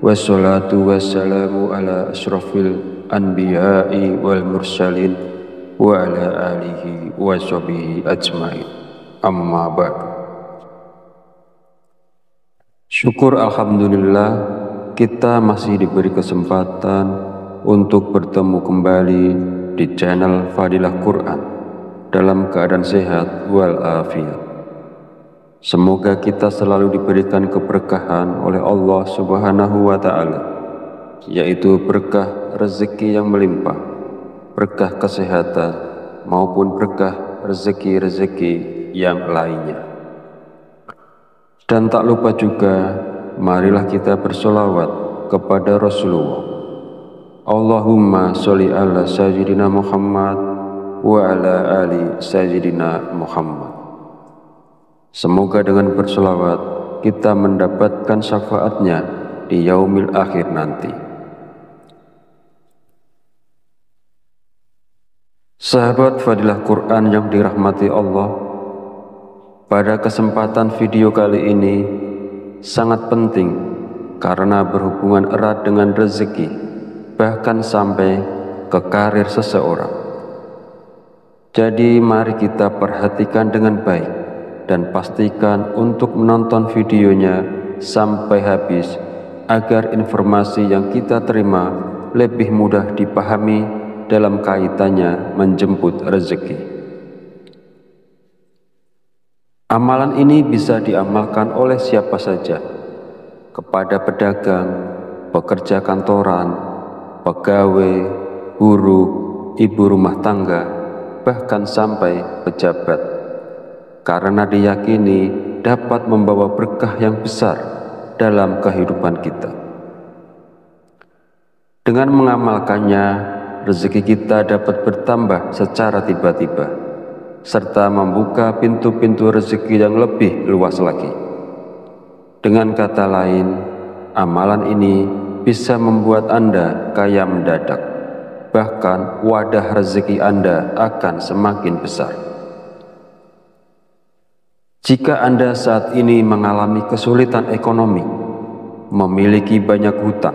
wassalatu wassalamu ala ashrafil anbiya'i wal mursalin wa ala alihi wa sahbihi ajma'in. Amma ba'du. Syukur alhamdulillah kita masih diberi kesempatan untuk bertemu kembali di channel Fadilah Quran dalam keadaan sehat walafiat. Semoga kita selalu diberikan keberkahan oleh Allah Subhanahu wa Ta'ala, yaitu berkah rezeki yang melimpah, berkah kesehatan, maupun berkah rezeki-rezeki yang lainnya. Dan tak lupa juga, marilah kita bersolawat kepada Rasulullah. Allahumma sholli ala sayyidina Muhammad wa ala ali sayyidina Muhammad. Semoga dengan bersolawat kita mendapatkan syafaatnya di yaumil akhir nanti. Sahabat Fadilah Quran yang dirahmati Allah, pada kesempatan video kali ini sangat penting karena berhubungan erat dengan rezeki, bahkan sampai ke karir seseorang. Jadi mari kita perhatikan dengan baik dan pastikan untuk menonton videonya sampai habis agar informasi yang kita terima lebih mudah dipahami dalam kaitannya menjemput rezeki. Amalan ini bisa diamalkan oleh siapa saja, kepada pedagang, pekerja kantoran, pegawai, guru, ibu rumah tangga, bahkan sampai pejabat, karena diyakini dapat membawa berkah yang besar dalam kehidupan kita. Dengan mengamalkannya, rezeki kita dapat bertambah secara tiba-tiba, serta membuka pintu-pintu rezeki yang lebih luas lagi. Dengan kata lain, amalan ini bisa membuat Anda kaya mendadak, bahkan wadah rezeki Anda akan semakin besar. Jika Anda saat ini mengalami kesulitan ekonomi, memiliki banyak hutang,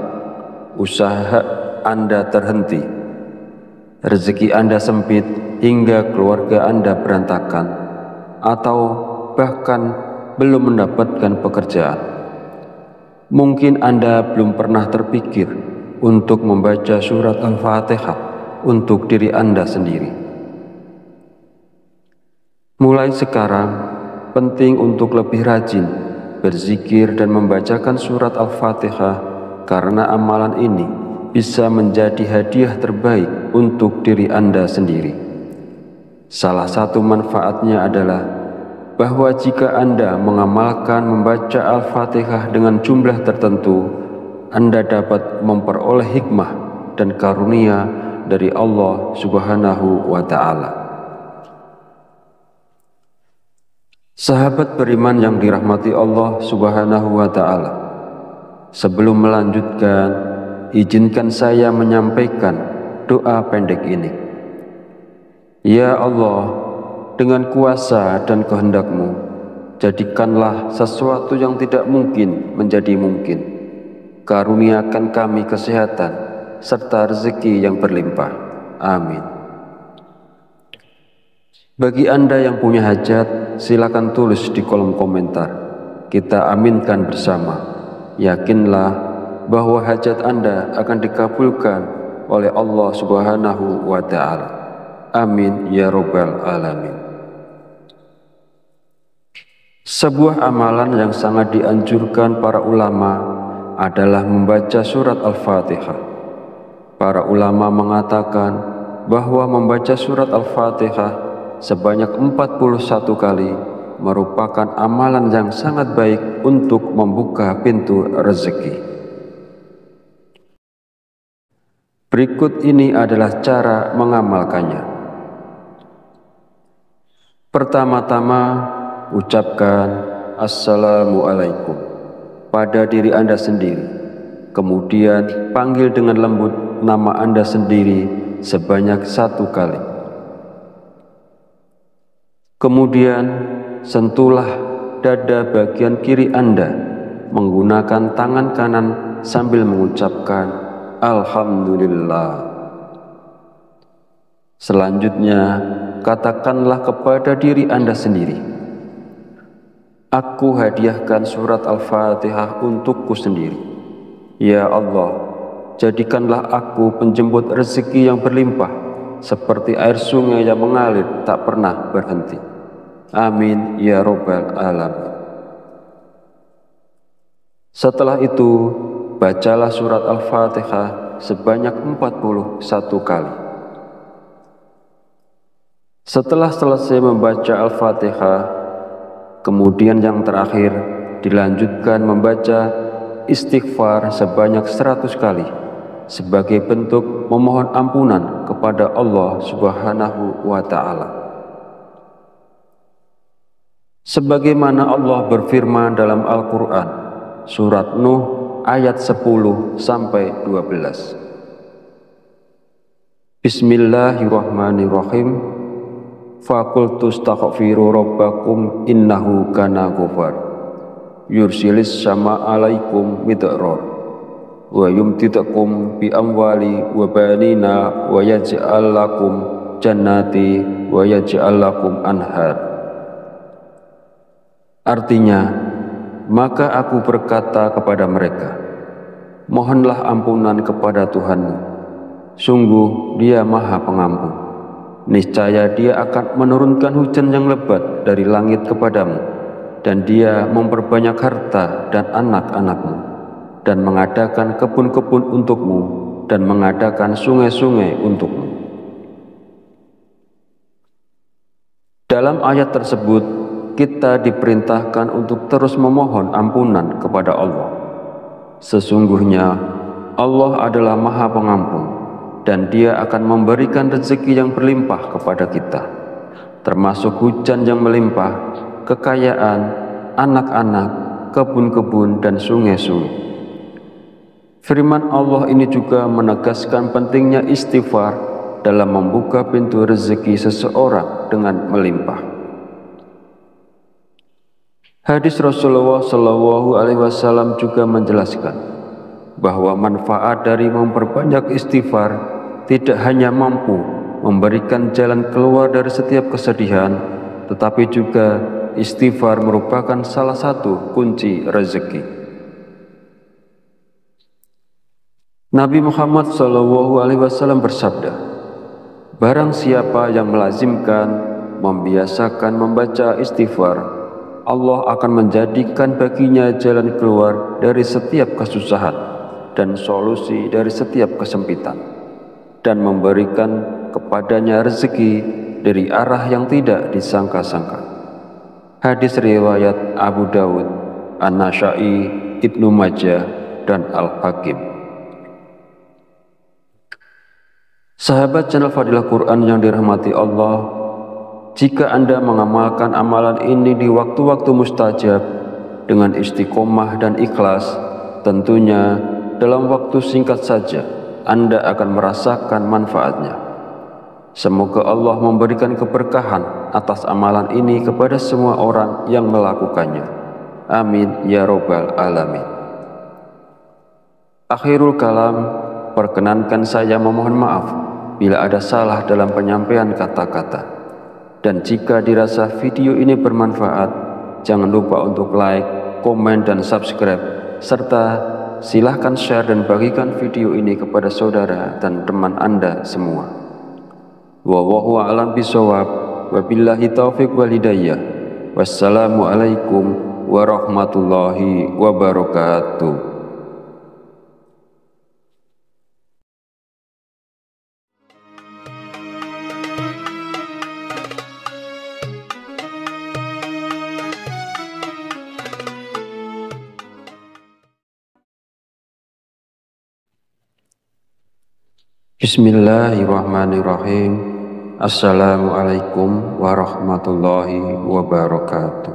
usaha Anda terhenti, rezeki Anda sempit hingga keluarga Anda berantakan, atau bahkan belum mendapatkan pekerjaan, mungkin Anda belum pernah terpikir untuk membaca surat Al-Fatihah untuk diri Anda sendiri. Mulai sekarang, penting untuk lebih rajin berzikir dan membacakan surat Al-Fatihah, karena amalan ini bisa menjadi hadiah terbaik untuk diri Anda sendiri. Salah satu manfaatnya adalah bahwa jika Anda mengamalkan membaca Al-Fatihah dengan jumlah tertentu, Anda dapat memperoleh hikmah dan karunia dari Allah Subhanahu wa Ta'ala. Sahabat beriman yang dirahmati Allah Subhanahu wa Ta'ala, sebelum melanjutkan, izinkan saya menyampaikan doa pendek ini. Ya Allah, dengan kuasa dan kehendak-Mu, jadikanlah sesuatu yang tidak mungkin menjadi mungkin. Karuniakan kami kesehatan serta rezeki yang berlimpah. Amin. Bagi Anda yang punya hajat, silakan tulis di kolom komentar. Kita aminkan bersama. Yakinlah bahwa hajat Anda akan dikabulkan oleh Allah Subhanahu wa Ta'ala. Amin ya Rabbal Alamin. Sebuah amalan yang sangat dianjurkan para ulama adalah membaca surat Al-Fatihah. Para ulama mengatakan bahwa membaca surat Al-Fatihah sebanyak 41 kali merupakan amalan yang sangat baik untuk membuka pintu rezeki. Berikut ini adalah cara mengamalkannya. Pertama-tama, ucapkan Assalamualaikum pada diri Anda sendiri. Kemudian panggil dengan lembut nama Anda sendiri sebanyak 1 kali. Kemudian sentuhlah dada bagian kiri Anda menggunakan tangan kanan sambil mengucapkan Alhamdulillah. Selanjutnya, katakanlah kepada diri Anda sendiri, aku hadiahkan surat Al-Fatihah untukku sendiri. Ya Allah, jadikanlah aku penjemput rezeki yang berlimpah, seperti air sungai yang mengalir tak pernah berhenti. Amin ya Rabbal Alamin. Setelah itu, bacalah surat Al-Fatihah sebanyak 41 kali. Setelah selesai membaca Al-Fatihah, kemudian yang terakhir dilanjutkan membaca istighfar sebanyak 100 kali sebagai bentuk memohon ampunan kepada Allah Subhanahu wa Ta'ala. Sebagaimana Allah berfirman dalam Al-Quran, surat Nuh ayat 10-12. Bismillahirrahmanirrahim. Faqultu astaghfiru rabbakum innahu kana ghafar. Yursilis sama alaikum midrar wa yumtidakum bi amwali wa banina wa yaj'al lakum jannati wa yaj'al lakum anhar. Artinya, maka aku berkata kepada mereka, mohonlah ampunan kepada Tuhanmu, sungguh Dia Maha Pengampun. Niscaya Dia akan menurunkan hujan yang lebat dari langit kepadamu, dan Dia memperbanyak harta dan anak-anakmu, dan mengadakan kebun-kebun untukmu, dan mengadakan sungai-sungai untukmu. Dalam ayat tersebut, kita diperintahkan untuk terus memohon ampunan kepada Allah. Sesungguhnya Allah adalah Maha Pengampun, dan Dia akan memberikan rezeki yang berlimpah kepada kita, termasuk hujan yang melimpah, kekayaan, anak-anak, kebun-kebun, dan sungai-sungai. Firman Allah ini juga menegaskan pentingnya istighfar dalam membuka pintu rezeki seseorang dengan melimpah. Hadis Rasulullah SAW juga menjelaskan bahwa manfaat dari memperbanyak istighfar tidak hanya mampu memberikan jalan keluar dari setiap kesedihan, tetapi juga istighfar merupakan salah satu kunci rezeki. Nabi Muhammad SAW bersabda, barang siapa yang melazimkan, membiasakan membaca istighfar, Allah akan menjadikan baginya jalan keluar dari setiap kesusahan dan solusi dari setiap kesempitan, dan memberikan kepadanya rezeki dari arah yang tidak disangka-sangka. Hadis riwayat Abu Dawud, An-Nasa'i, Ibnu Majah, dan Al-Hakim. Sahabat channel Fadilah Quran yang dirahmati Allah, jika Anda mengamalkan amalan ini di waktu-waktu mustajab dengan istiqomah dan ikhlas, tentunya dalam waktu singkat saja Anda akan merasakan manfaatnya. Semoga Allah memberikan keberkahan atas amalan ini kepada semua orang yang melakukannya. Amin ya Rabbal Alamin. Akhirul kalam, perkenankan saya memohon maaf bila ada salah dalam penyampaian kata-kata. Dan jika dirasa video ini bermanfaat, jangan lupa untuk like, komen, dan subscribe, serta silahkan share dan bagikan video ini kepada saudara dan teman Anda semua. Wallahu a'lam bishawab, wabillahi taufiq wal hidayah. Wassalamualaikum warahmatullahi wabarakatuh. Bismillahirrahmanirrahim. Assalamualaikum warahmatullahi wabarakatuh.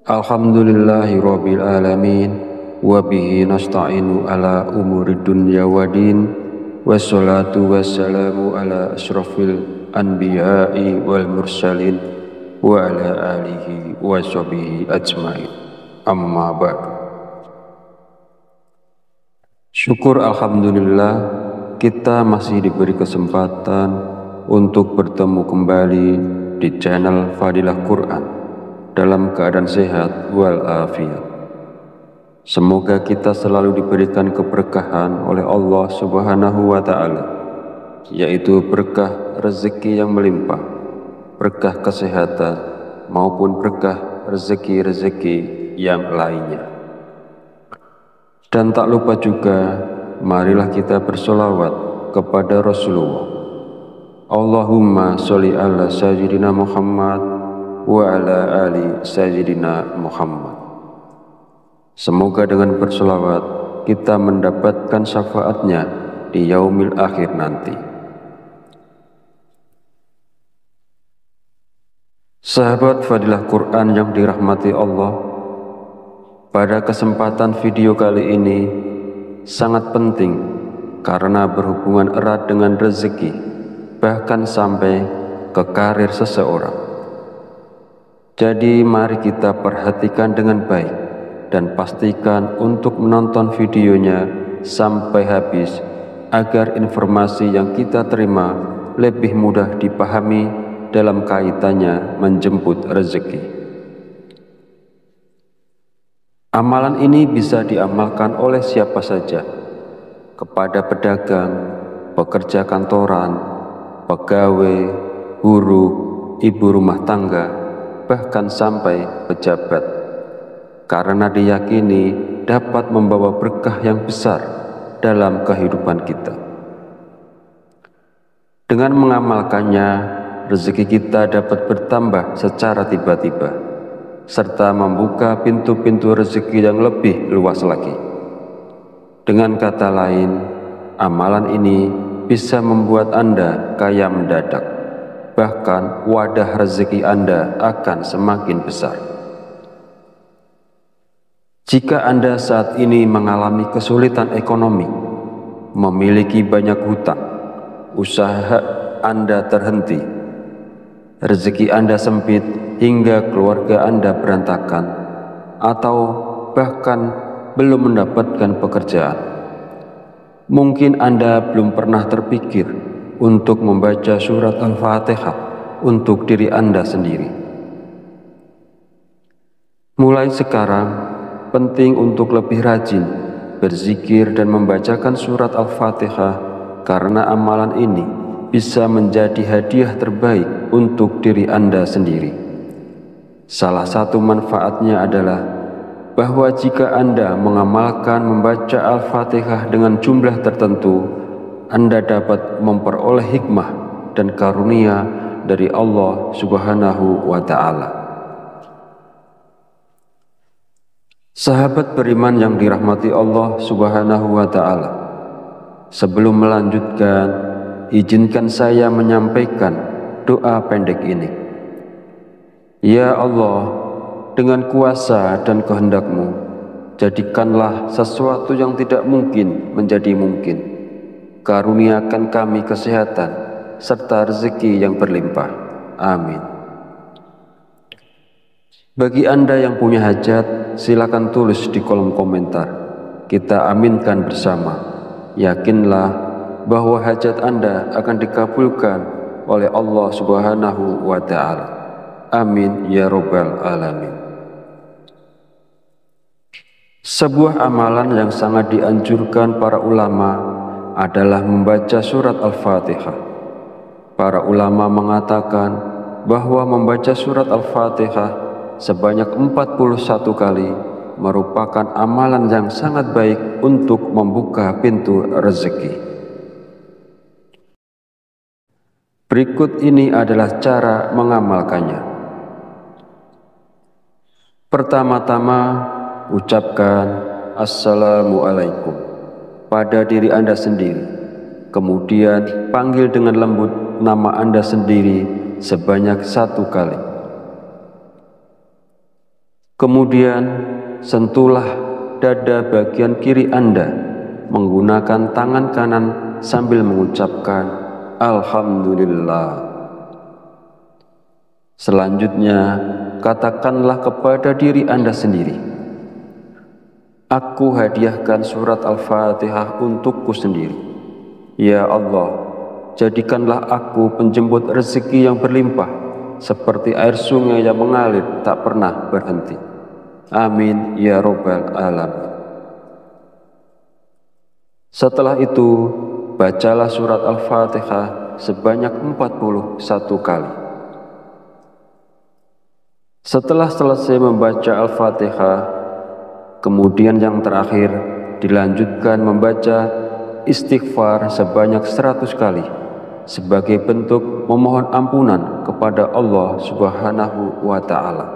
Alhamdulillahi rabbil alamin, wa bihi nasta'inu ala umuri dunya wa din, wassalatu wassalamu ala asrafil anbiya'i wal mursalin wa ala alihi wa sahbihi ajmain. Amma ba'du. Syukur Alhamdulillah, kita masih diberi kesempatan untuk bertemu kembali di channel Fadilah Quran dalam keadaan sehat walafiat. Semoga kita selalu diberikan keberkahan oleh Allah Subhanahu wa Ta'ala, yaitu berkah rezeki yang melimpah, berkah kesehatan, maupun berkah rezeki-rezeki yang lainnya. Dan tak lupa juga, marilah kita bersolawat kepada Rasulullah. Allahumma sholli ala sayyidina Muhammad wa ala ali sayyidina Muhammad. Semoga dengan bersolawat kita mendapatkan syafaatnya di yaumil akhir nanti. Sahabat Fadilah Quran yang dirahmati Allah, pada kesempatan video kali ini sangat penting karena berhubungan erat dengan rezeki, bahkan sampai ke karir seseorang. Jadi mari kita perhatikan dengan baik dan pastikan untuk menonton videonya sampai habis agar informasi yang kita terima lebih mudah dipahami dalam kaitannya menjemput rezeki. Amalan ini bisa diamalkan oleh siapa saja, kepada pedagang, pekerja kantoran, pegawai, guru, ibu rumah tangga, bahkan sampai pejabat, karena diyakini dapat membawa berkah yang besar dalam kehidupan kita. Dengan mengamalkannya, rezeki kita dapat bertambah secara tiba-tiba, serta membuka pintu-pintu rezeki yang lebih luas lagi. Dengan kata lain, amalan ini bisa membuat Anda kaya mendadak, bahkan wadah rezeki Anda akan semakin besar. Jika Anda saat ini mengalami kesulitan ekonomi, memiliki banyak hutang, usaha Anda terhenti, rezeki Anda sempit hingga keluarga Anda berantakan, atau bahkan belum mendapatkan pekerjaan, mungkin Anda belum pernah terpikir untuk membaca surat Al-Fatihah untuk diri Anda sendiri. Mulai sekarang, penting untuk lebih rajin berzikir dan membacakan surat Al-Fatihah, karena amalan ini bisa menjadi hadiah terbaik untuk diri Anda sendiri. Salah satu manfaatnya adalah bahwa jika Anda mengamalkan membaca Al-Fatihah dengan jumlah tertentu, Anda dapat memperoleh hikmah dan karunia dari Allah Subhanahu wa Ta'ala. Sahabat beriman yang dirahmati Allah Subhanahu wa Ta'ala, sebelum melanjutkan, izinkan saya menyampaikan doa pendek ini. Ya Allah, dengan kuasa dan kehendak-Mu, jadikanlah sesuatu yang tidak mungkin menjadi mungkin. Karuniakan kami kesehatan serta rezeki yang berlimpah. Amin. Bagi Anda yang punya hajat, silakan tulis di kolom komentar. Kita aminkan bersama. Yakinlah bahwa hajat Anda akan dikabulkan oleh Allah Subhanahu wa Ta'ala. Amin ya Rabbal Alamin. Sebuah amalan yang sangat dianjurkan para ulama adalah membaca surat Al-Fatihah. Para ulama mengatakan bahwa membaca surat Al-Fatihah sebanyak 41 kali merupakan amalan yang sangat baik untuk membuka pintu rezeki. Berikut ini adalah cara mengamalkannya. Pertama-tama, ucapkan Assalamualaikum pada diri Anda sendiri. Kemudian panggil dengan lembut nama Anda sendiri sebanyak 1 kali. Kemudian sentuhlah dada bagian kiri Anda menggunakan tangan kanan sambil mengucapkan Alhamdulillah. Selanjutnya, katakanlah kepada diri Anda sendiri, Aku hadiahkan surat Al-Fatihah untukku sendiri. Ya Allah, jadikanlah aku penjemput rezeki yang berlimpah, seperti air sungai yang mengalir tak pernah berhenti. Amin ya Rabbal Alamin. Setelah itu, bacalah surat Al-Fatihah sebanyak 41 kali. Setelah selesai membaca Al-Fatihah, kemudian yang terakhir dilanjutkan membaca istighfar sebanyak 100 kali sebagai bentuk memohon ampunan kepada Allah Subhanahu wa Ta'ala.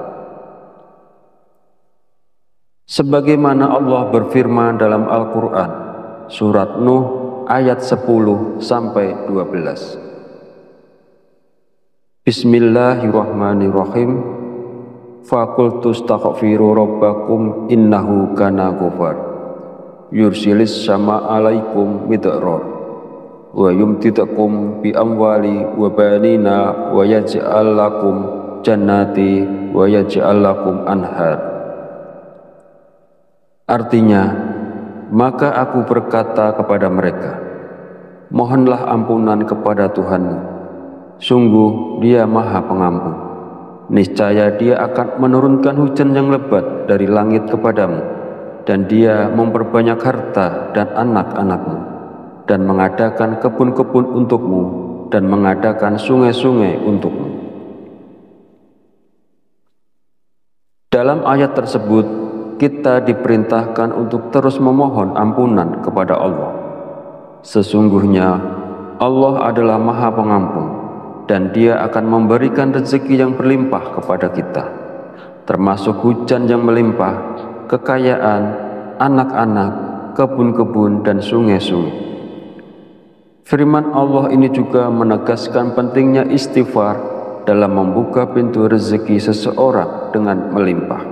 Sebagaimana Allah berfirman dalam Al-Quran, surat Nuh ayat 10-12. Bismillahirrahmanirrahim. Faqultu astaghfiru rabbakum innahu kana ghafar yursilis sama alaikum midrar wa yumtidakum bi amwali wa banina wa yaj'al lakum jannati wa yaj'al lakum anhar. Artinya, maka aku berkata kepada mereka, mohonlah ampunan kepada Tuhanmu, sungguh Dia Maha Pengampun. Niscaya Dia akan menurunkan hujan yang lebat dari langit kepadamu, dan Dia memperbanyak harta dan anak-anakmu, dan mengadakan kebun-kebun untukmu, dan mengadakan sungai-sungai untukmu. Dalam ayat tersebut, kita diperintahkan untuk terus memohon ampunan kepada Allah. Sesungguhnya Allah adalah Maha Pengampun, dan Dia akan memberikan rezeki yang berlimpah kepada kita, termasuk hujan yang melimpah, kekayaan, anak-anak, kebun-kebun, dan sungai-sungai. Firman Allah ini juga menegaskan pentingnya istighfar dalam membuka pintu rezeki seseorang dengan melimpah.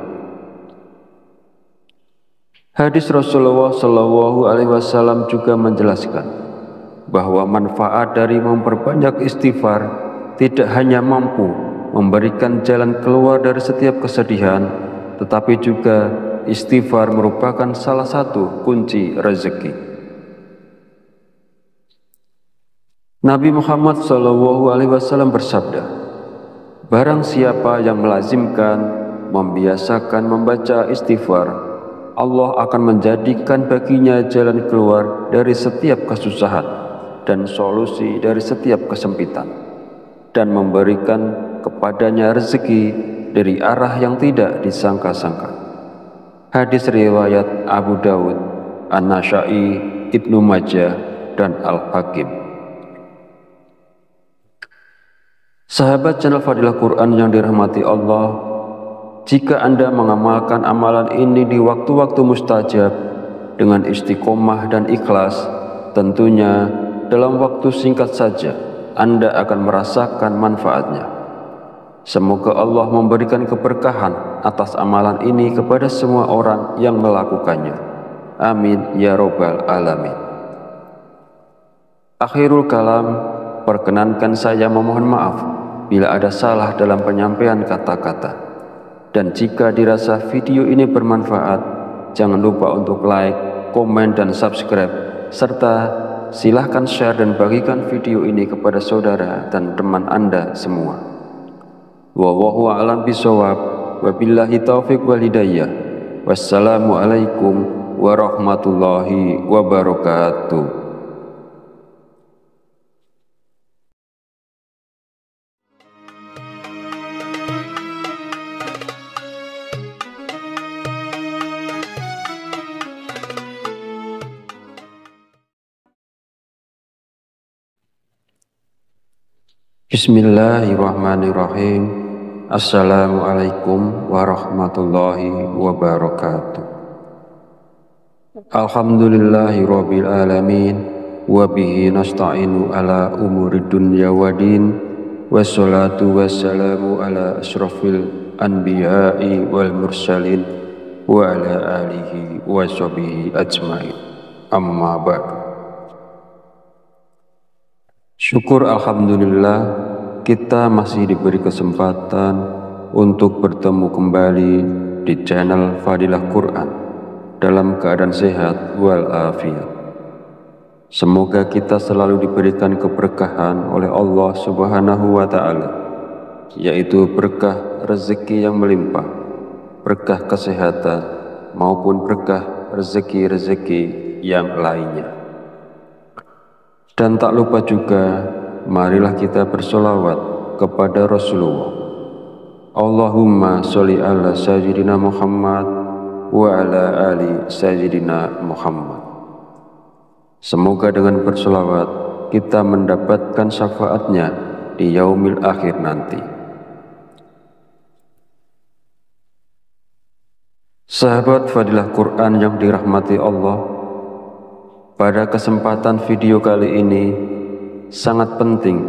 Hadis Rasulullah SAW juga menjelaskan bahwa manfaat dari memperbanyak istighfar tidak hanya mampu memberikan jalan keluar dari setiap kesedihan, tetapi juga istighfar merupakan salah satu kunci rezeki. Nabi Muhammad SAW bersabda, barang siapa yang melazimkan, membiasakan membaca istighfar, Allah akan menjadikan baginya jalan keluar dari setiap kesusahan dan solusi dari setiap kesempitan, dan memberikan kepadanya rezeki dari arah yang tidak disangka-sangka. Hadis riwayat Abu Dawud, An-Nasa'i, Ibnu Majah, dan Al-Hakim. Sahabat channel Fadilah Quran yang dirahmati Allah, jika Anda mengamalkan amalan ini di waktu-waktu mustajab dengan istiqomah dan ikhlas, tentunya dalam waktu singkat saja Anda akan merasakan manfaatnya. Semoga Allah memberikan keberkahan atas amalan ini kepada semua orang yang melakukannya. Amin ya Rabbal Alamin. Akhirul kalam, perkenankan saya memohon maaf bila ada salah dalam penyampaian kata-kata. Dan jika dirasa video ini bermanfaat, jangan lupa untuk like, komen, dan subscribe, serta silahkan share dan bagikan video ini kepada saudara dan teman Anda semua. Wallahu a'lam bishawab, wabillahi taufiq wal hidayah. Wassalamualaikum warahmatullahi wabarakatuh. Bismillahirrahmanirrahim. Assalamualaikum warahmatullahi wabarakatuh. Alhamdulillahi rabbil alamin, wa bihi nasta'inu ala umurid dunya waddin, wassalatu wassalamu ala asrafil anbiya'i wal mursalin wa ala alihi wa sahbihi ajmain. Amma ba'du. Syukur alhamdulillah, kita masih diberi kesempatan untuk bertemu kembali di channel Fadilah Quran dalam keadaan sehat walafiat. Semoga kita selalu diberikan keberkahan oleh Allah Subhanahu wa Ta'ala, yaitu berkah rezeki yang melimpah, berkah kesehatan, maupun berkah rezeki-rezeki yang lainnya. Dan tak lupa juga, marilah kita bersolawat kepada Rasulullah. Allahumma sholli ala sayyidina Muhammad wa ala ali sayyidina Muhammad. Semoga dengan bersolawat kita mendapatkan syafaatnya di yaumil akhir nanti. Sahabat Fadilah Quran yang dirahmati Allah, pada kesempatan video kali ini sangat penting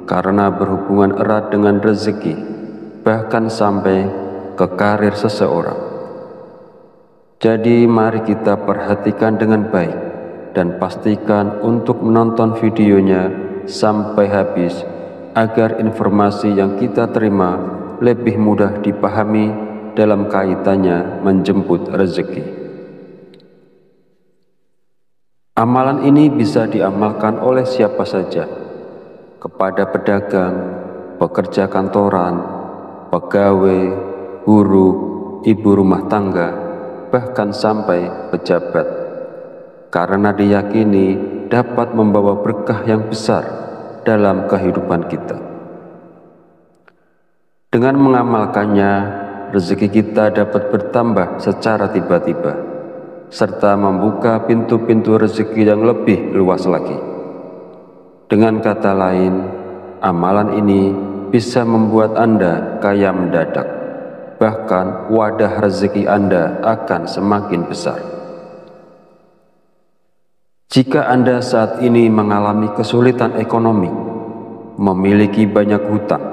karena berhubungan erat dengan rezeki, bahkan sampai ke karir seseorang. Jadi mari kita perhatikan dengan baik dan pastikan untuk menonton videonya sampai habis agar informasi yang kita terima lebih mudah dipahami dalam kaitannya menjemput rezeki. Amalan ini bisa diamalkan oleh siapa saja, kepada pedagang, pekerja kantoran, pegawai, guru, ibu rumah tangga, bahkan sampai pejabat, karena diyakini dapat membawa berkah yang besar dalam kehidupan kita. Dengan mengamalkannya, rezeki kita dapat bertambah secara tiba-tiba, serta membuka pintu-pintu rezeki yang lebih luas lagi. Dengan kata lain, amalan ini bisa membuat Anda kaya mendadak, bahkan wadah rezeki Anda akan semakin besar. Jika Anda saat ini mengalami kesulitan ekonomi, memiliki banyak hutang,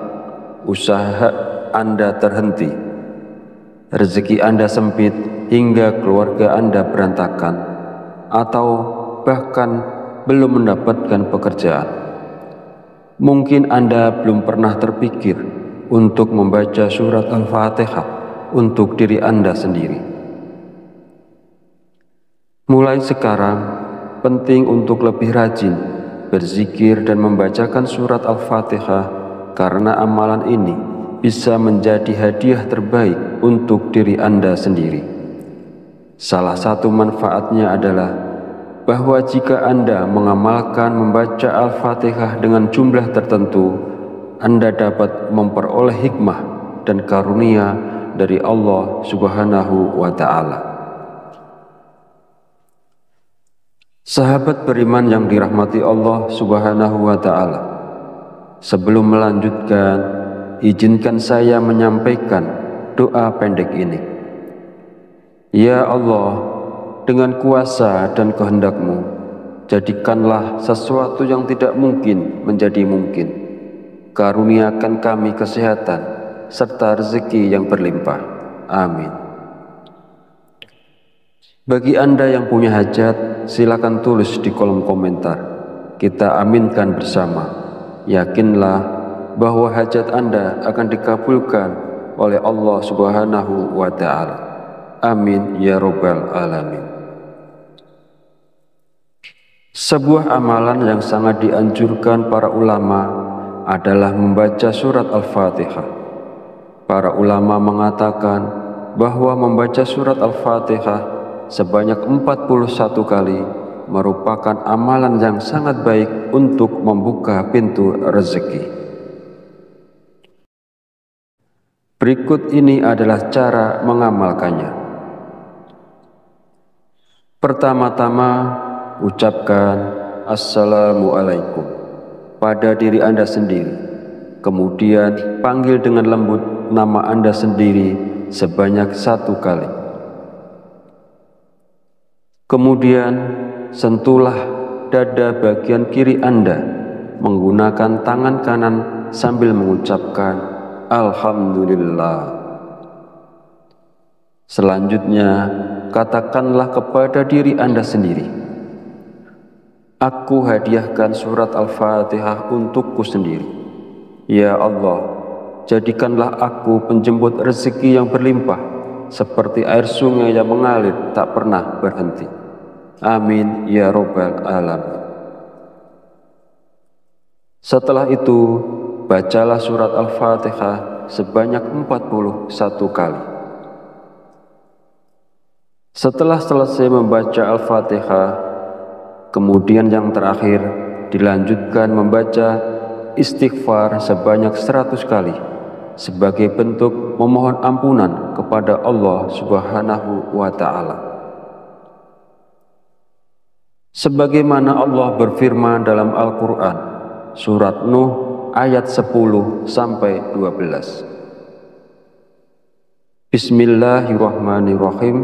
usaha Anda terhenti, rezeki Anda sempit hingga keluarga Anda berantakan, atau bahkan belum mendapatkan pekerjaan, mungkin Anda belum pernah terpikir untuk membaca surat Al-Fatihah untuk diri Anda sendiri. Mulai sekarang, penting untuk lebih rajin berzikir dan membacakan surat Al-Fatihah, karena amalan ini bisa menjadi hadiah terbaik untuk diri Anda sendiri. Salah satu manfaatnya adalah bahwa jika Anda mengamalkan membaca Al-Fatihah dengan jumlah tertentu, Anda dapat memperoleh hikmah dan karunia dari Allah Subhanahu wa Ta'ala. Sahabat beriman yang dirahmati Allah Subhanahu wa Ta'ala, sebelum melanjutkan, izinkan saya menyampaikan doa pendek ini. Ya Allah, dengan kuasa dan kehendak-Mu, jadikanlah sesuatu yang tidak mungkin menjadi mungkin. Karuniakan kami kesehatan serta rezeki yang berlimpah. Amin. Bagi Anda yang punya hajat, silakan tulis di kolom komentar. Kita aminkan bersama. Yakinlah bahwa hajat Anda akan dikabulkan oleh Allah Subhanahu wa Ta'ala. Amin ya Rabbal Alamin. Sebuah amalan yang sangat dianjurkan para ulama adalah membaca surat Al-Fatihah. Para ulama mengatakan bahwa membaca surat Al-Fatihah sebanyak 41 kali merupakan amalan yang sangat baik untuk membuka pintu rezeki. Berikut ini adalah cara mengamalkannya. Pertama-tama, ucapkan Assalamualaikum pada diri Anda sendiri. Kemudian panggil dengan lembut nama Anda sendiri sebanyak 1 kali. Kemudian sentuhlah dada bagian kiri Anda menggunakan tangan kanan sambil mengucapkan Alhamdulillah. Selanjutnya, katakanlah kepada diri Anda sendiri, aku hadiahkan surat Al-Fatihah untukku sendiri. Ya Allah, jadikanlah aku penjemput rezeki yang berlimpah seperti air sungai yang mengalir tak pernah berhenti. Amin ya Rabbal Alamin. Setelah itu, bacalah surat Al-Fatihah sebanyak 41 kali. Setelah selesai membaca Al-Fatihah, kemudian yang terakhir dilanjutkan membaca istighfar sebanyak 100 kali sebagai bentuk memohon ampunan kepada Allah Subhanahu wa Ta'ala. Sebagaimana Allah berfirman dalam Al-Quran, surat Nuh ayat 10-12. Bismillahirrahmanirrahim.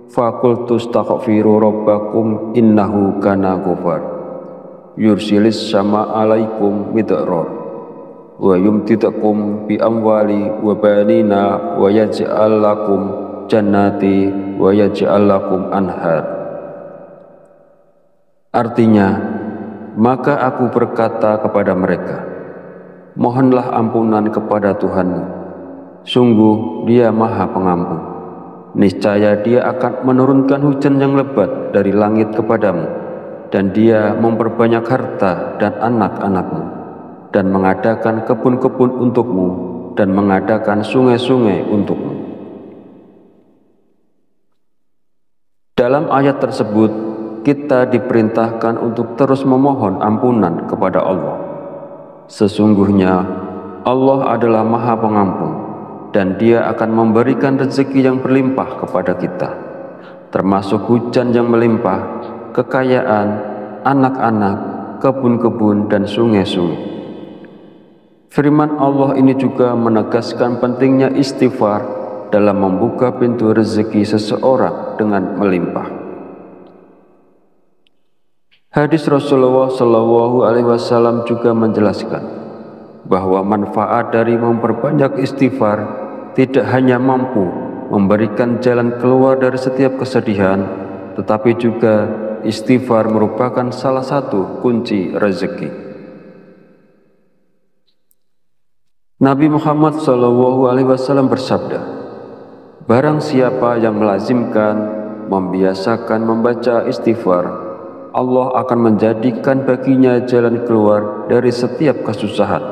Faqultu astaghfiru rabbakum innahu kana ghafar yursilis sama alaikum midrar wa yumtidakum bi amwali wa banina wa yaj'al lakum jannati wa yaj'al lakum anhar. Artinya, maka aku berkata kepada mereka, mohonlah ampunan kepada Tuhanmu, sungguh Dia Maha Pengampun. Niscaya Dia akan menurunkan hujan yang lebat dari langit kepadamu, dan Dia memperbanyak harta dan anak-anakmu, dan mengadakan kebun-kebun untukmu, dan mengadakan sungai-sungai untukmu. Dalam ayat tersebut, kita diperintahkan untuk terus memohon ampunan kepada Allah. Sesungguhnya Allah adalah Maha Pengampun, dan Dia akan memberikan rezeki yang berlimpah kepada kita, termasuk hujan yang melimpah, kekayaan, anak-anak, kebun-kebun, dan sungai-sungai. Firman Allah ini juga menegaskan pentingnya istighfar dalam membuka pintu rezeki seseorang dengan melimpah. Hadis Rasulullah SAW juga menjelaskan bahwa manfaat dari memperbanyak istighfar tidak hanya mampu memberikan jalan keluar dari setiap kesedihan, tetapi juga istighfar merupakan salah satu kunci rezeki. Nabi Muhammad SAW bersabda, barang siapa yang melazimkan, membiasakan membaca istighfar, Allah akan menjadikan baginya jalan keluar dari setiap kesusahan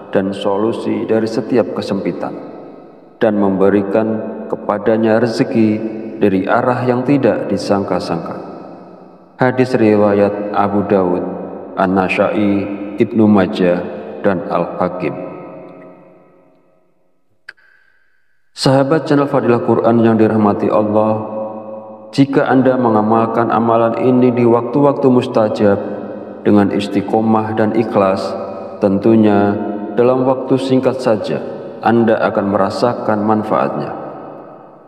dan solusi dari setiap kesempitan, dan memberikan kepadanya rezeki dari arah yang tidak disangka-sangka. Hadis riwayat Abu Dawud, An-Nasa'i, Ibnu Majah, dan Al-Hakim. Sahabat channel Fadilah Quran yang dirahmati Allah, jika Anda mengamalkan amalan ini di waktu-waktu mustajab dengan istiqomah dan ikhlas, tentunya dalam waktu singkat saja Anda akan merasakan manfaatnya.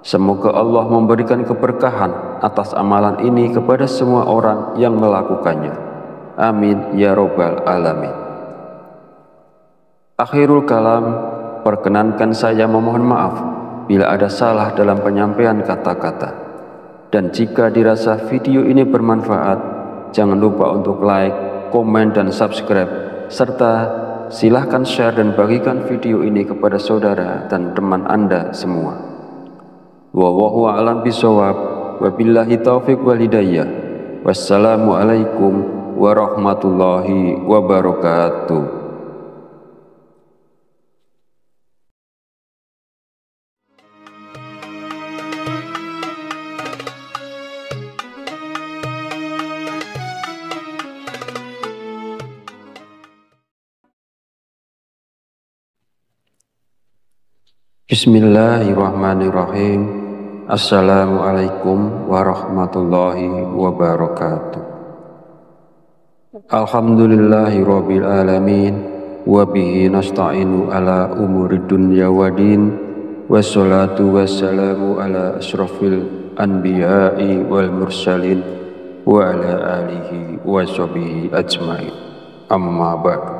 Semoga Allah memberikan keberkahan atas amalan ini kepada semua orang yang melakukannya. Amin ya Rabbal Alamin. Akhirul kalam, perkenankan saya memohon maaf bila ada salah dalam penyampaian kata-kata. Dan jika dirasa video ini bermanfaat, jangan lupa untuk like, komen, dan subscribe, serta silahkan share dan bagikan video ini kepada saudara dan teman Anda semua. Wallahu a'lam bishawab, wabillahi taufiq wal hidayah. Wassalamualaikum warahmatullahi wabarakatuh. Bismillahirrahmanirrahim. Assalamualaikum warahmatullahi wabarakatuh. Alhamdulillahi rabbil alamin, wa bihi nasta'inu ala umuri dunya wa din, wassalatu wassalamu ala asrafil anbiya'i wal mursalin wa ala alihi wa sahbihi ajma'in. Amma ba'du.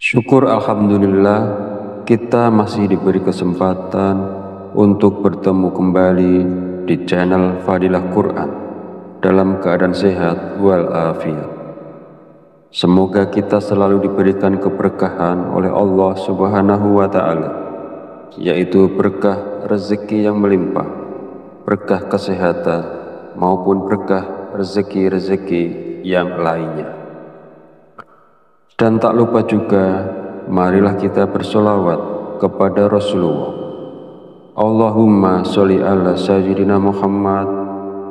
Syukur alhamdulillah, kita masih diberi kesempatan untuk bertemu kembali di channel Fadilah Quran dalam keadaan sehat walafiat. Semoga kita selalu diberikan keberkahan oleh Allah Subhanahu wa Ta'ala, yaitu berkah rezeki yang melimpah, berkah kesehatan, maupun berkah rezeki-rezeki yang lainnya. Dan tak lupa juga, marilah kita bersolawat kepada Rasulullah. Allahumma sholli ala sayyidina Muhammad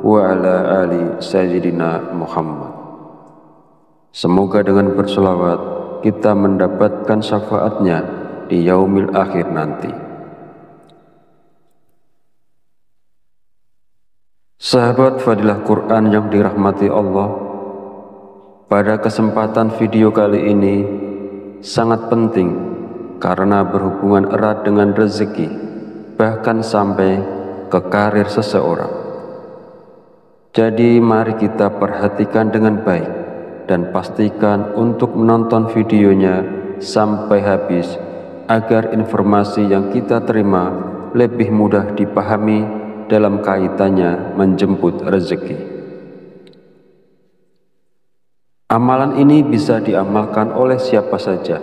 wa ala ali sayyidina Muhammad. Semoga dengan bersolawat kita mendapatkan syafaatnya di yaumil akhir nanti. Sahabat Fadilah Quran yang dirahmati Allah, pada kesempatan video kali ini sangat penting karena berhubungan erat dengan rezeki, bahkan sampai ke karir seseorang. Jadi mari kita perhatikan dengan baik dan pastikan untuk menonton videonya sampai habis agar informasi yang kita terima lebih mudah dipahami dalam kaitannya menjemput rezeki. Amalan ini bisa diamalkan oleh siapa saja,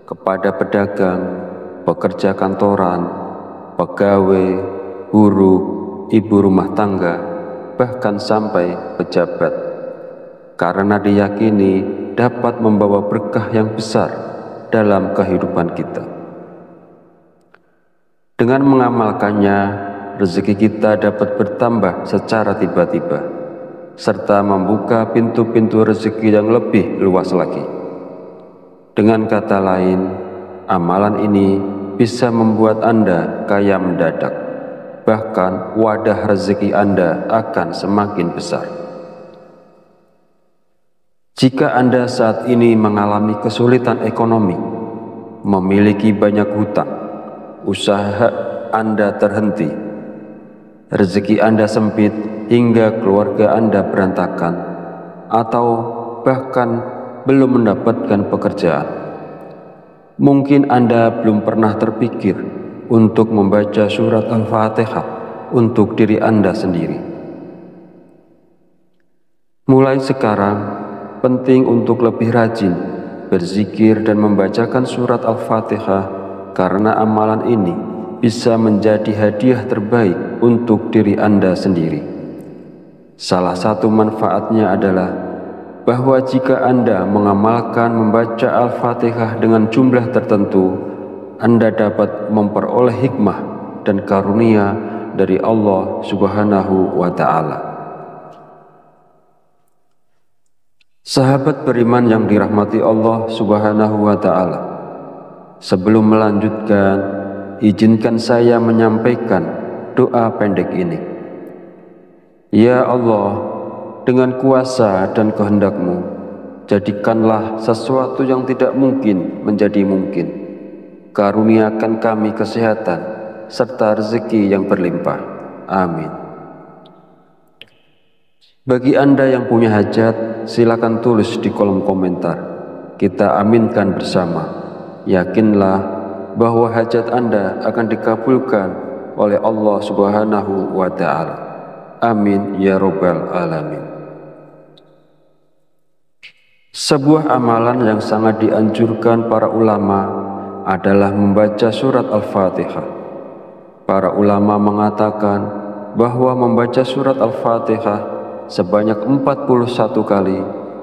kepada pedagang, pekerja kantoran, pegawai, guru, ibu rumah tangga, bahkan sampai pejabat, karena diyakini dapat membawa berkah yang besar dalam kehidupan kita. Dengan mengamalkannya, rezeki kita dapat bertambah secara tiba-tiba, serta membuka pintu-pintu rezeki yang lebih luas lagi. Dengan kata lain, amalan ini bisa membuat Anda kaya mendadak, bahkan wadah rezeki Anda akan semakin besar. Jika Anda saat ini mengalami kesulitan ekonomi, memiliki banyak hutang, usaha Anda terhenti, rezeki Anda sempit hingga keluarga Anda berantakan, atau bahkan belum mendapatkan pekerjaan, mungkin Anda belum pernah terpikir untuk membaca surat Al-Fatihah untuk diri Anda sendiri. Mulai sekarang, penting untuk lebih rajin berzikir dan membacakan surat Al-Fatihah, karena amalan ini bisa menjadi hadiah terbaik untuk diri Anda sendiri. Salah satu manfaatnya adalah bahwa jika Anda mengamalkan membaca Al-Fatihah dengan jumlah tertentu, Anda dapat memperoleh hikmah dan karunia dari Allah Subhanahu wa Ta'ala. Sahabat beriman yang dirahmati Allah Subhanahu wa Ta'ala, sebelum melanjutkan, izinkan saya menyampaikan doa pendek ini. Ya Allah, dengan kuasa dan kehendak-Mu, jadikanlah sesuatu yang tidak mungkin menjadi mungkin. Karuniakan kami kesehatan serta rezeki yang berlimpah. Amin. Bagi Anda yang punya hajat, silakan tulis di kolom komentar. Kita aminkan bersama. Yakinlah bahwa hajat Anda akan dikabulkan oleh Allah Subhanahu wa Ta'ala. Amin ya Rabbal Alamin. Sebuah amalan yang sangat dianjurkan para ulama adalah membaca surat Al-Fatihah. Para ulama mengatakan bahwa membaca surat Al-Fatihah sebanyak 41 kali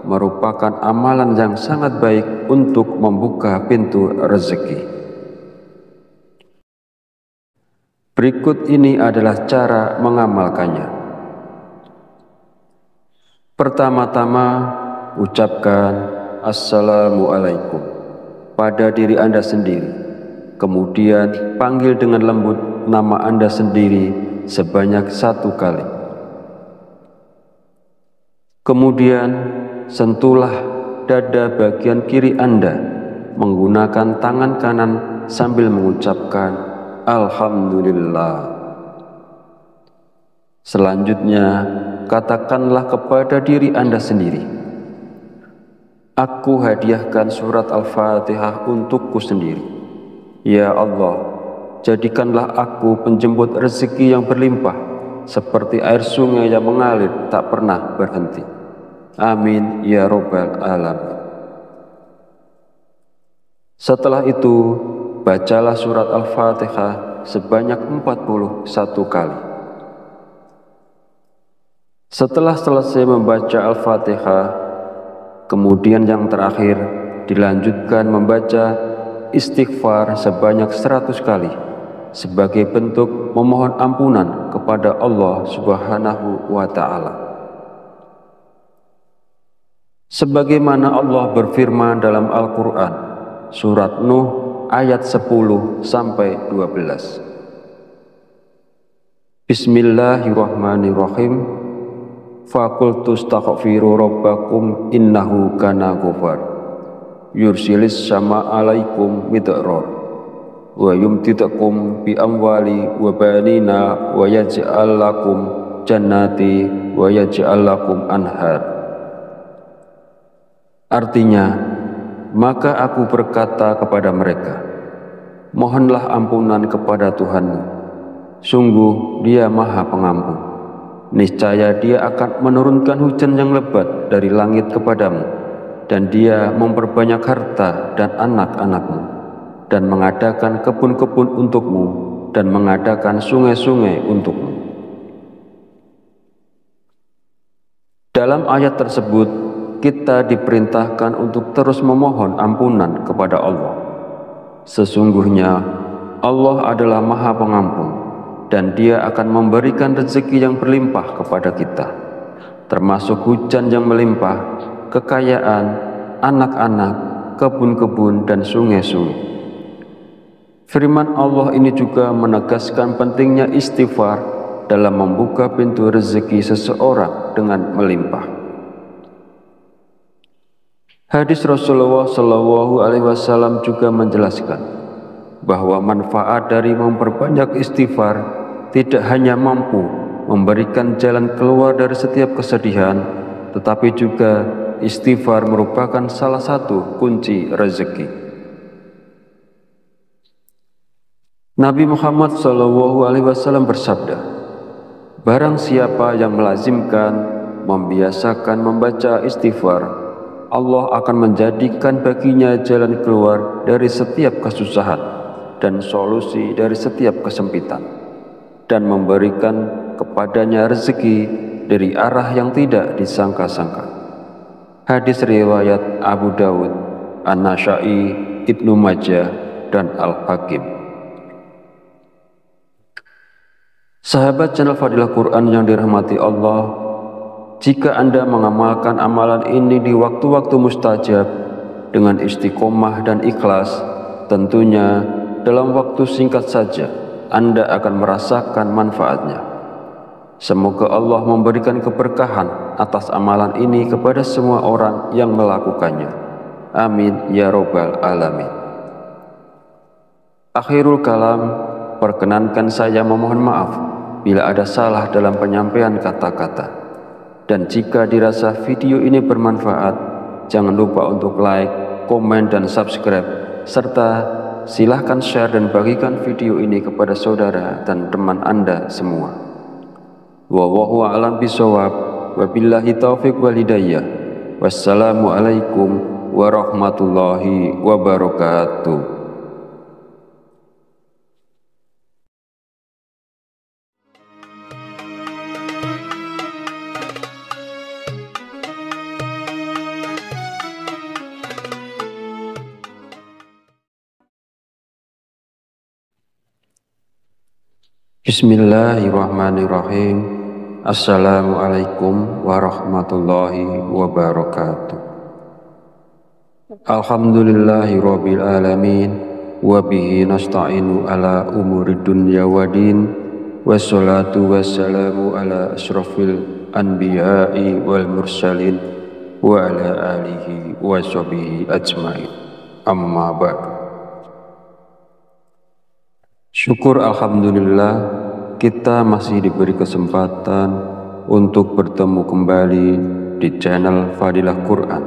merupakan amalan yang sangat baik untuk membuka pintu rezeki. Berikut ini adalah cara mengamalkannya. Pertama-tama, ucapkan Assalamualaikum pada diri Anda sendiri. Kemudian panggil dengan lembut nama Anda sendiri sebanyak 1 kali. Kemudian sentuhlah dada bagian kiri Anda menggunakan tangan kanan sambil mengucapkan Alhamdulillah. Selanjutnya, katakanlah kepada diri Anda sendiri, aku hadiahkan surat Al-Fatihah untukku sendiri. Ya Allah, jadikanlah aku penjemput rezeki yang berlimpah, seperti air sungai yang mengalir tak pernah berhenti. Amin ya Rabbal Alamin. Setelah itu, bacalah surat Al-Fatihah sebanyak 41 kali. Setelah selesai membaca Al-Fatihah, kemudian yang terakhir dilanjutkan membaca istighfar sebanyak 100 kali sebagai bentuk memohon ampunan kepada Allah Subhanahu wa Ta'ala. Sebagaimana Allah berfirman dalam Al-Quran, surat Nuh ayat 10-12. Bismillahirrahmanirrahim. Faqultu astaghfiru rabbakum innahu kana ghafar yursilis sama alaikum midrar wa yumtidakum bi amwali wa banina wa yaj'al lakum jannati wa yaj'al lakum anhar. Artinya, maka aku berkata kepada mereka, mohonlah ampunan kepada Tuhanmu, sungguh Dia Maha Pengampun. Niscaya Dia akan menurunkan hujan yang lebat dari langit kepadamu, dan Dia memperbanyak harta dan anak-anakmu, dan mengadakan kebun-kebun untukmu, dan mengadakan sungai-sungai untukmu. Dalam ayat tersebut, kita diperintahkan untuk terus memohon ampunan kepada Allah. Sesungguhnya Allah adalah Maha Pengampun, dan Dia akan memberikan rezeki yang berlimpah kepada kita, termasuk hujan yang melimpah, kekayaan, anak-anak, kebun-kebun, dan sungai-sungai. Firman Allah ini juga menegaskan pentingnya istighfar dalam membuka pintu rezeki seseorang dengan melimpah. Hadis Rasulullah SAW juga menjelaskan bahwa manfaat dari memperbanyak istighfar tidak hanya mampu memberikan jalan keluar dari setiap kesedihan, tetapi juga istighfar merupakan salah satu kunci rezeki. Nabi Muhammad SAW bersabda, barang siapa yang melazimkan, membiasakan membaca istighfar, Allah akan menjadikan baginya jalan keluar dari setiap kesusahan dan solusi dari setiap kesempitan, dan memberikan kepadanya rezeki dari arah yang tidak disangka-sangka. Hadis riwayat Abu Dawud, An-Nasa'i, Ibnu Majah, dan Al-Hakim. Sahabat channel Fadilah Quran yang dirahmati Allah, jika Anda mengamalkan amalan ini di waktu-waktu mustajab dengan istiqomah dan ikhlas, tentunya dalam waktu singkat saja Anda akan merasakan manfaatnya. Semoga Allah memberikan keberkahan atas amalan ini kepada semua orang yang melakukannya. Amin ya robbal alamin. Akhirul kalam, perkenankan saya memohon maaf bila ada salah dalam penyampaian kata-kata. Dan jika dirasa video ini bermanfaat, jangan lupa untuk like, komen, dan subscribe, serta silahkan share dan bagikan video ini kepada saudara dan teman Anda semua. Wallahu a'lam bishawab, wabillahi taufiq wal hidayah. Wassalamualaikum warahmatullahi wabarakatuh. Bismillahirrahmanirrahim. Assalamualaikum warahmatullahi wabarakatuh. Alhamdulillahi rabbil alamin, wabihi nasta'inu ala umuri dunya wa din, wassalatu wassalamu ala ashrafil anbiya'i wal mursalin wa ala alihi wa sahbihi ajma'in. Amma ba'du. Syukur alhamdulillah, kita masih diberi kesempatan untuk bertemu kembali di channel Fadilah Quran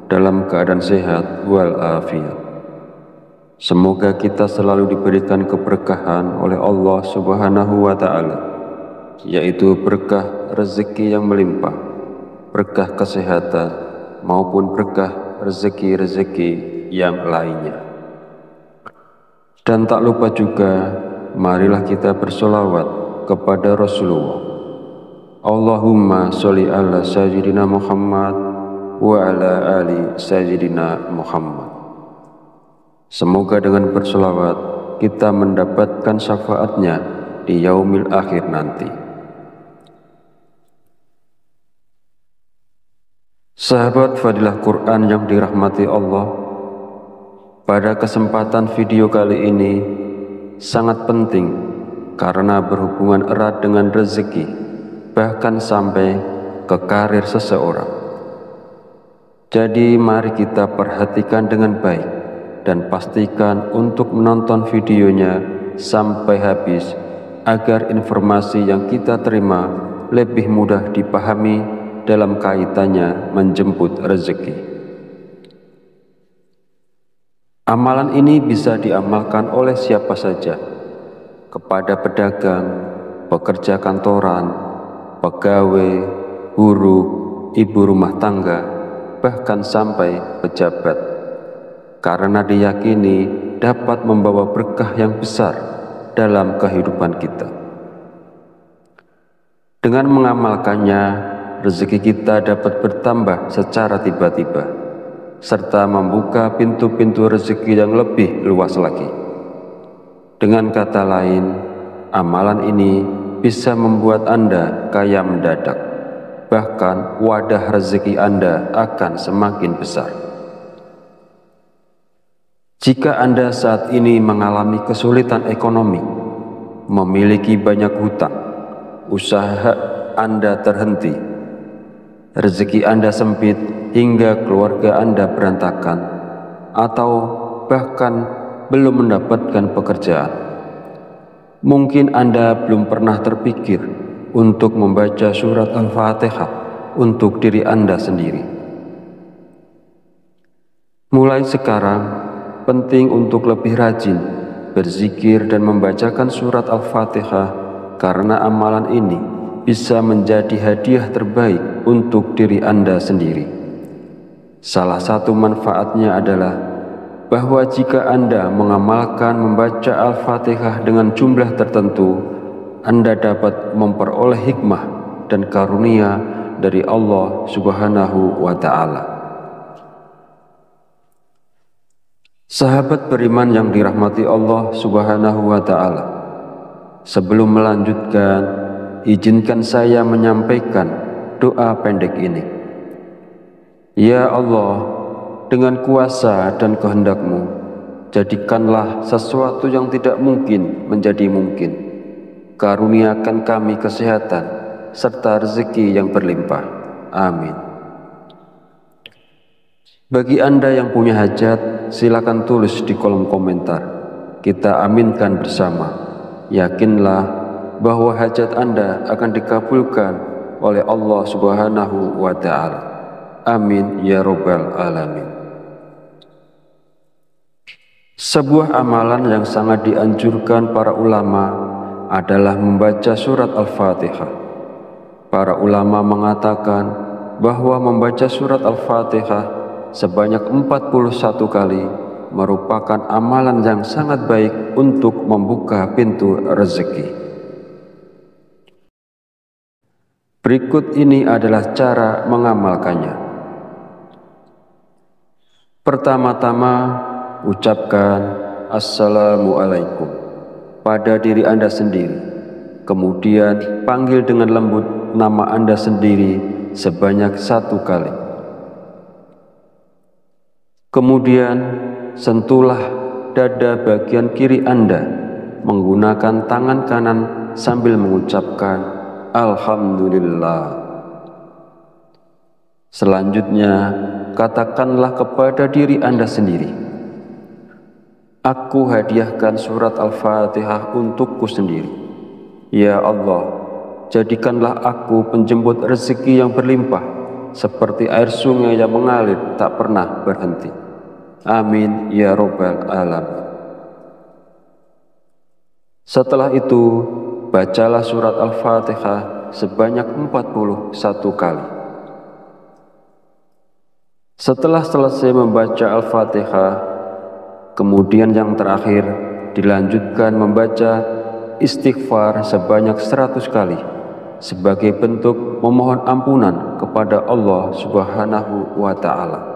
dalam keadaan sehat walafiat. Semoga kita selalu diberikan keberkahan oleh Allah Subhanahu wa Ta'ala, yaitu berkah rezeki yang melimpah, berkah kesehatan, maupun berkah rezeki-rezeki yang lainnya. Dan tak lupa juga, marilah kita bersolawat kepada Rasulullah. Allahumma sholli ala sayyidina Muhammad wa ala ali sayyidina Muhammad. Semoga dengan bersolawat kita mendapatkan syafaatnya di yaumil akhir nanti. Sahabat Fadilah Quran yang dirahmati Allah, pada kesempatan video kali ini sangat penting karena berhubungan erat dengan rezeki, bahkan sampai ke karir seseorang. Jadi mari kita perhatikan dengan baik dan pastikan untuk menonton videonya sampai habis agar informasi yang kita terima lebih mudah dipahami dalam kaitannya menjemput rezeki. Amalan ini bisa diamalkan oleh siapa saja, kepada pedagang, pekerja kantoran, pegawai, guru, ibu rumah tangga, bahkan sampai pejabat, karena diyakini dapat membawa berkah yang besar dalam kehidupan kita. Dengan mengamalkannya, rezeki kita dapat bertambah secara tiba-tiba, serta membuka pintu-pintu rezeki yang lebih luas lagi. Dengan kata lain, amalan ini bisa membuat Anda kaya mendadak, bahkan wadah rezeki Anda akan semakin besar. Jika Anda saat ini mengalami kesulitan ekonomi, memiliki banyak hutang, usaha Anda terhenti, rezeki Anda sempit hingga keluarga Anda berantakan, atau bahkan belum mendapatkan pekerjaan, mungkin Anda belum pernah terpikir untuk membaca surat Al-Fatihah untuk diri Anda sendiri. Mulai sekarang, penting untuk lebih rajin berzikir dan membacakan surat Al-Fatihah, karena amalan ini bisa menjadi hadiah terbaik untuk diri Anda sendiri. Salah satu manfaatnya adalah bahwa jika Anda mengamalkan membaca Al-Fatihah dengan jumlah tertentu, Anda dapat memperoleh hikmah dan karunia dari Allah Subhanahu wa Ta'ala. Sahabat beriman yang dirahmati Allah Subhanahu wa Ta'ala, sebelum melanjutkan, izinkan saya menyampaikan doa pendek ini. Ya Allah, dengan kuasa dan kehendak-Mu, jadikanlah sesuatu yang tidak mungkin menjadi mungkin. Karuniakan kami kesehatan serta rezeki yang berlimpah. Amin. Bagi Anda yang punya hajat, silakan tulis di kolom komentar. Kita aminkan bersama. Yakinlah bahwa hajat Anda akan dikabulkan oleh Allah Subhanahu wa Ta'ala. Amin ya Rabbal Alamin. Sebuah amalan yang sangat dianjurkan para ulama adalah membaca surat Al-Fatihah. Para ulama mengatakan bahwa membaca surat Al-Fatihah sebanyak 41 kali merupakan amalan yang sangat baik untuk membuka pintu rezeki. Berikut ini adalah cara mengamalkannya. Pertama-tama, ucapkan Assalamualaikum pada diri Anda sendiri. Kemudian panggil dengan lembut nama Anda sendiri sebanyak 1 kali. Kemudian sentuhlah dada bagian kiri Anda menggunakan tangan kanan sambil mengucapkan Alhamdulillah. Selanjutnya, katakanlah kepada diri Anda sendiri, aku hadiahkan surat Al-Fatihah untukku sendiri. Ya Allah, jadikanlah aku penjemput rezeki yang berlimpah, seperti air sungai yang mengalir tak pernah berhenti. Amin ya Rabbal Alamin. Setelah itu, bacalah surat Al-Fatihah sebanyak 41 kali. Setelah selesai membaca Al-Fatihah, kemudian yang terakhir, dilanjutkan membaca istighfar sebanyak 100 kali sebagai bentuk memohon ampunan kepada Allah Subhanahu wa Ta'ala.